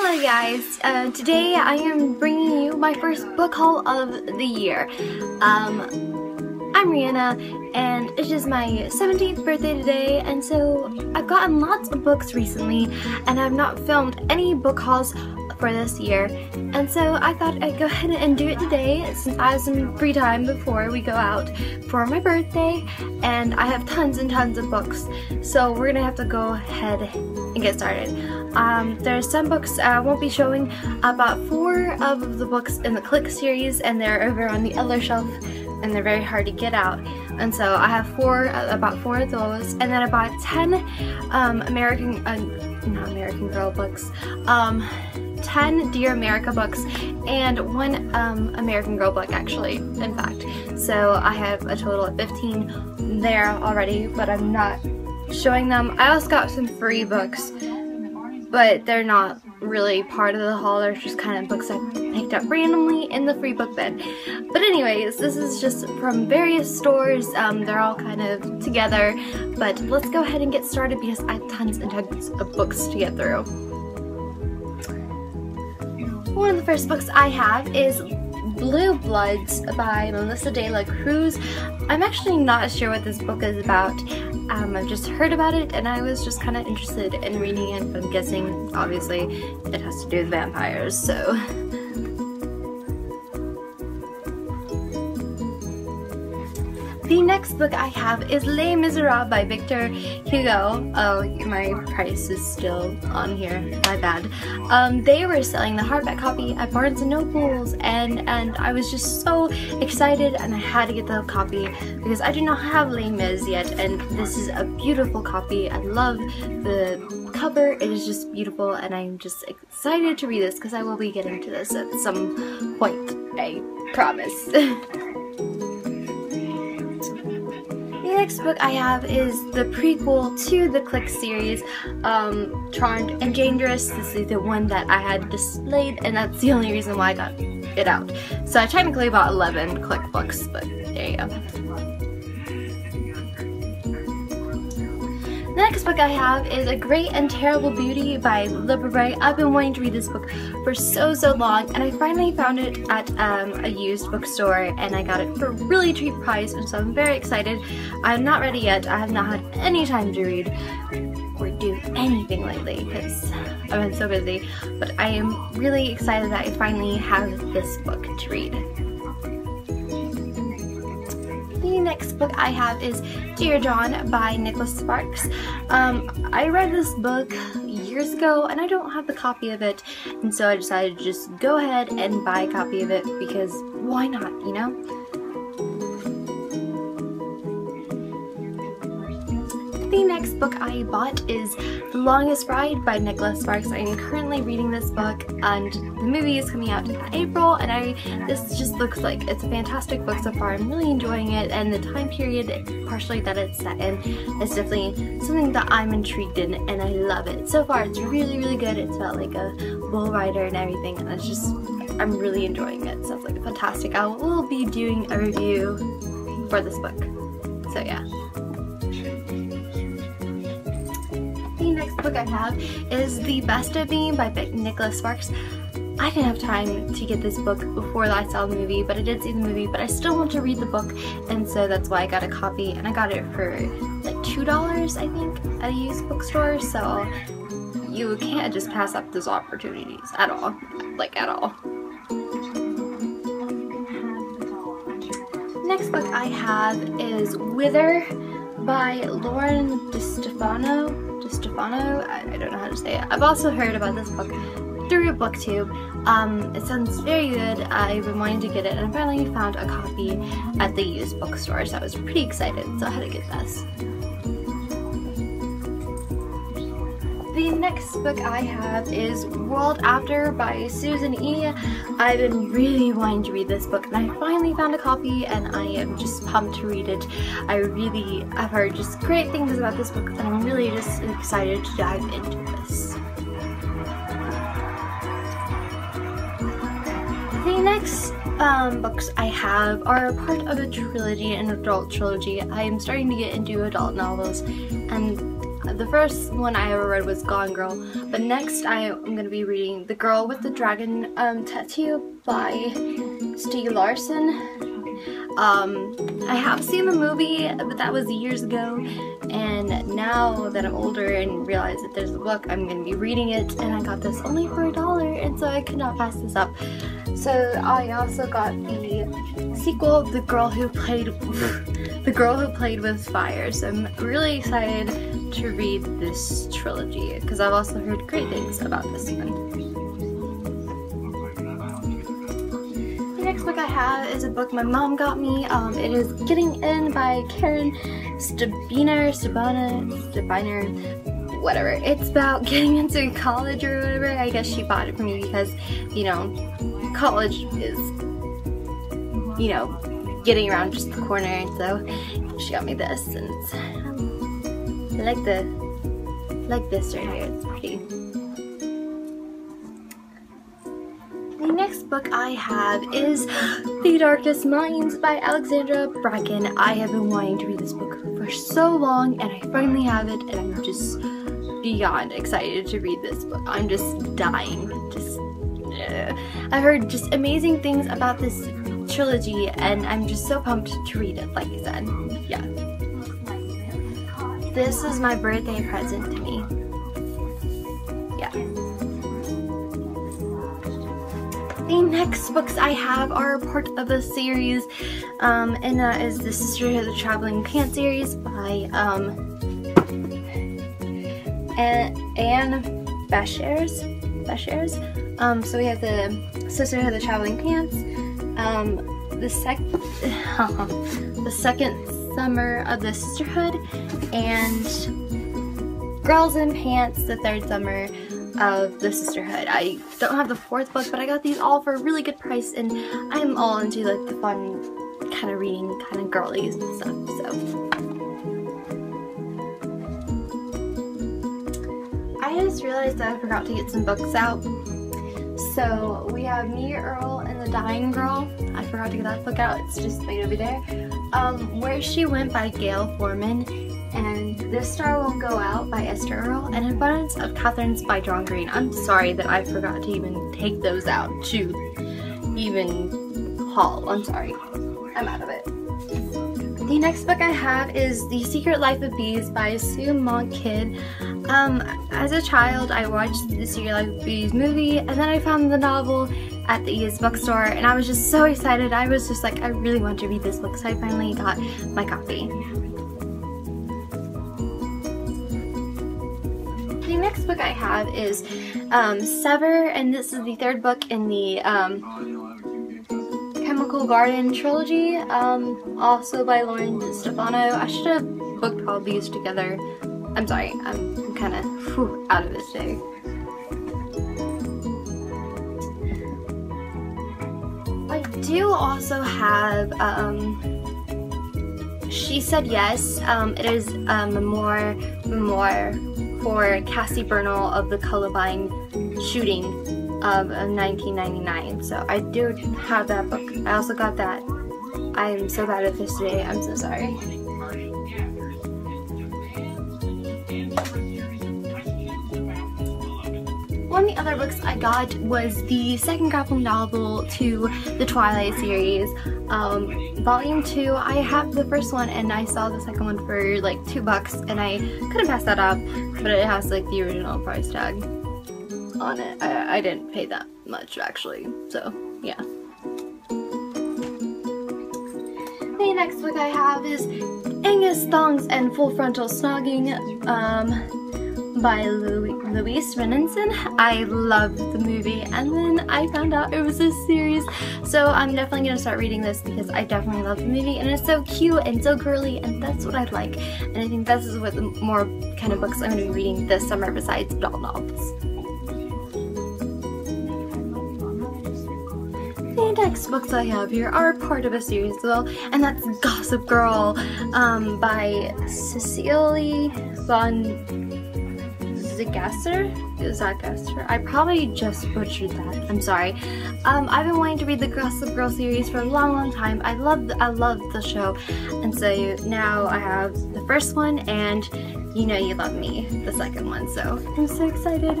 Hello guys, today I am bringing you my first book haul of the year. I'm Rihanna and it is my 17th birthday today, and so I've gotten lots of books recently and I've not filmed any book hauls for this year, and so I thought I'd go ahead and do it today since I have some free time before we go out for my birthday, and I have tons and tons of books, so we're gonna have to go ahead and get started. There's some books I won't be showing. About 4 of the books in the Click series, and they're over on the other shelf and they're very hard to get out, and so I have about 4 of those, and then about 10 not American Girl books, 10 Dear America books, and 1 American Girl book actually, in fact. So I have a total of 15 there already, but I'm not showing them. I also got some free books, but they're not really part of the haul. They're just kind of books I picked up randomly in the free book bin. But anyways, this is just from various stores. They're all kind of together, but let's go ahead and get started because I have tons and tons of books to get through. One of the first books I have is Blue Bloods by Melissa De La Cruz. I'm actually not sure what this book is about. I've just heard about it and I was just kind of interested in reading it. I'm guessing, obviously, it has to do with vampires, so. The next book I have is Les Miserables by Victor Hugo. Oh, my price is still on here, my bad. They were selling the hardback copy at Barnes & Nobles, and I was just so excited and I had to get the copy because I do not have Les Mis yet, and this is a beautiful copy. I love the cover, it is just beautiful, and I'm just excited to read this because I will be getting to this at some point, I promise. The next book I have is the prequel to the Click series, Charmed and Dangerous. This is the one that I had displayed, and that's the only reason why I got it out. So I technically bought 11 Click books, but there you go. The next book I have is A Great and Terrible Beauty by Libra Bray. I've been wanting to read this book for so long, and I finally found it at a used bookstore, and I got it for a really cheap price, and so I'm very excited. I'm not ready yet. I have not had any time to read or do anything lately because I've been so busy, but I am really excited that I finally have this book to read. The next book I have is Dear John by Nicholas Sparks. I read this book years ago and I don't have the copy of it, and so I decided to just go ahead and buy a copy of it because why not, you know? The next book I bought is The Longest Ride by Nicholas Sparks. I am currently reading this book, and the movie is coming out in April, and this just looks like it's a fantastic book so far. I'm really enjoying it, and the time period partially that it's set in is definitely something that I'm intrigued in, and I love it. So far it's really good. It's about like a bull rider and everything, and it's just, I'm really enjoying it. So it's like fantastic. I will be doing a review for this book, so yeah. The next book I have is The Best of Me by Nicholas Sparks. I didn't have time to get this book before I saw the movie, but I did see the movie, but I still want to read the book, and so that's why I got a copy, and I got it for like $2 I think at a used bookstore, so you can't just pass up those opportunities at all, like at all. Next book I have is Wither by Lauren DeStefano. I don't know how to say it. I've also heard about this book through BookTube. It sounds very good. I've been wanting to get it, and I finally found a copy at the used bookstore, so I was pretty excited, so I had to get this. The next book I have is World After by Susan E. I've been really wanting to read this book, and I finally found a copy, and I am just pumped to read it. I've heard just great things about this book, and I'm really just excited to dive into this. The next books I have are part of a trilogy, an adult trilogy. I am starting to get into adult novels, and the first one I ever read was Gone Girl, but next I'm going to be reading The Girl with the Dragon Tattoo by Stieg Larsson. I have seen the movie, but that was years ago, and now that I'm older and realize that there's a book, I'm going to be reading it, and I got this only for $1, and so I could not pass this up. So I also got the sequel, The Girl Who Played with Fire. So I'm really excited to read this trilogy because I've also heard great things about this one. The next book I have is a book my mom got me. It is Getting In by Karen Stabiner, whatever. It's about getting into college or whatever. I guess she bought it for me because, you know, college is, you know, getting around just the corner, and so she got me this, and it's, I like this right here. It's pretty. The next book I have is The Darkest Minds by Alexandra Bracken. I have been wanting to read this book for so long, and I finally have it, and I'm just beyond excited to read this book. I'm just dying. I've heard just amazing things about this trilogy, and I'm just so pumped to read it, like I said. Yeah. This is my birthday present to me. Yeah. The next books I have are part of a series, and that is the Sisterhood of the Traveling Pants series by Anne Bashers. So we have the Sisterhood of the Traveling Pants, the second summer of the Sisterhood, and Girls in Pants, the third summer of the Sisterhood. I don't have the fourth book, but I got these all for a really good price, and I'm all into like the fun kind of reading, kind of girlies and stuff, so. I just realized that I forgot to get some books out. So we have Me, Earl, and the Dying Girl. I forgot to get that book out. It's just right over there. Where She Went by Gail Forman, and This Star Won't Go Out by Esther Earl, and Abundance of Catherines by John Green. I'm sorry that I forgot to even take those out to even haul. I'm sorry. I'm out of it. The next book I have is The Secret Life of Bees by Sue Monk Kidd. As a child, I watched the Secret Life of Bees movie, and then I found the novel at the ES bookstore, and I was just so excited. I was just like, I really want to read this book, so I finally got my copy. The next book I have is Sever, and this is the third book in the Chemical Garden trilogy, also by Lauren Stefano. I should have booked all these together. I'm sorry, I'm kind of out of this day. I do also have She Said Yes. It is a memoir for Cassie Bernal of the Columbine shooting of 1999. So I do have that book. I also got that. I'm so bad at this today. I'm so sorry. One of the other books I got was the second graphic novel to the Twilight series, Volume 2. I have the first one, and I saw the second one for like $2, and I couldn't pass that up, but it has like the original price tag on it. I didn't pay that much actually, so yeah. The next book I have is Angus Thongs and Full Frontal Snogging by Louise Renenson. I loved the movie, and then I found out it was a series, so I'm definitely going to start reading this because I definitely love the movie, and it's so cute and so girly, and that's what I like. And I think this is what the more kind of books I'm going to be reading this summer besides doll novels. The next books I have here are part of a series as well, and that's Gossip Girl by Cecily von Ziegesar. Zadcaster. I probably just butchered that. I'm sorry. I've been wanting to read the Gossip Girl series for a long time. I love the show, and so now I have the first one, and you know you love me, the second one. So I'm so excited.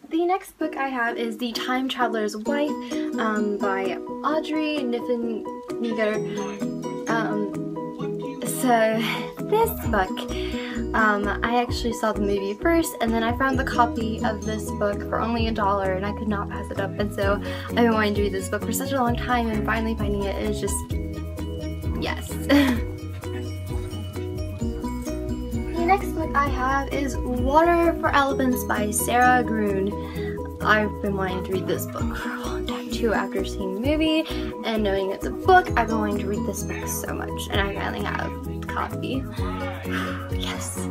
The next book I have is The Time Traveler's Wife by Audrey Niffenegger. So this book, I actually saw the movie first, and then I found the copy of this book for only $1, and I could not pass it up. And so I've been wanting to read this book for such a long time, and finally finding it is just yes. The next book I have is Water for Elephants by Sarah Gruen. I've been wanting to read this book for a long time too, after seeing the movie and knowing it's a book. I've been wanting to read this book so much, and I finally have a copy. Yes.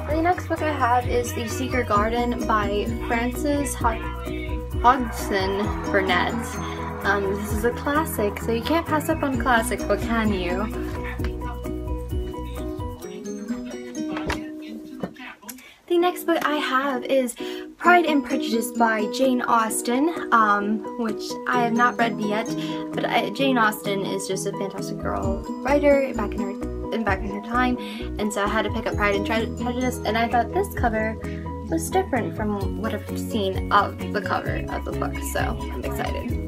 The next book I have is The Secret Garden by Frances Hodgson Burnett. This is a classic, so you can't pass up on a classic book, can you? The next book I have is Pride and Prejudice by Jane Austen, which I have not read yet, but Jane Austen is just a fantastic girl writer back in her time, and so I had to pick up Pride and Prejudice, and I thought this cover was different from what I've seen of the cover of the book, so I'm excited.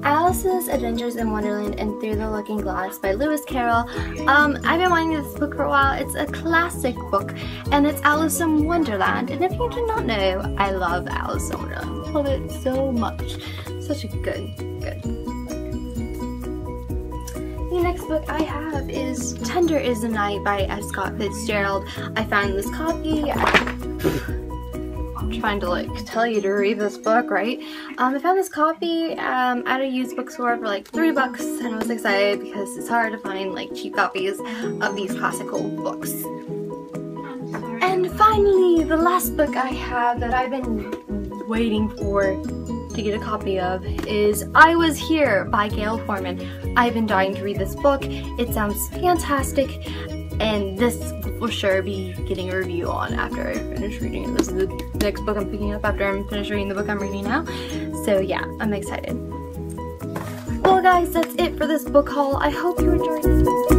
Alice's Adventures in Wonderland and Through the Looking Glass by Lewis Carroll. I've been wanting this book for a while. It's a classic book, and it's Alice in Wonderland. And if you do not know, I love Alice in Wonderland. I love it so much. Such a good. The next book I have is Tender is the Night by F. Scott Fitzgerald. I found this copy. I'm trying to like tell you to read this book, right? I found this copy at a used bookstore for like $3, and I was excited because it's hard to find like cheap copies of these classical books. And finally, the last book I have that I've been waiting for to get a copy of is I Was Here by Gail Forman. I've been dying to read this book. It sounds fantastic, and this will sure be getting a review on after I finish reading it. This is the next book I'm picking up after I'm finished reading the book I'm reading now. So yeah, I'm excited. Well guys, that's it for this book haul. I hope you enjoyed this.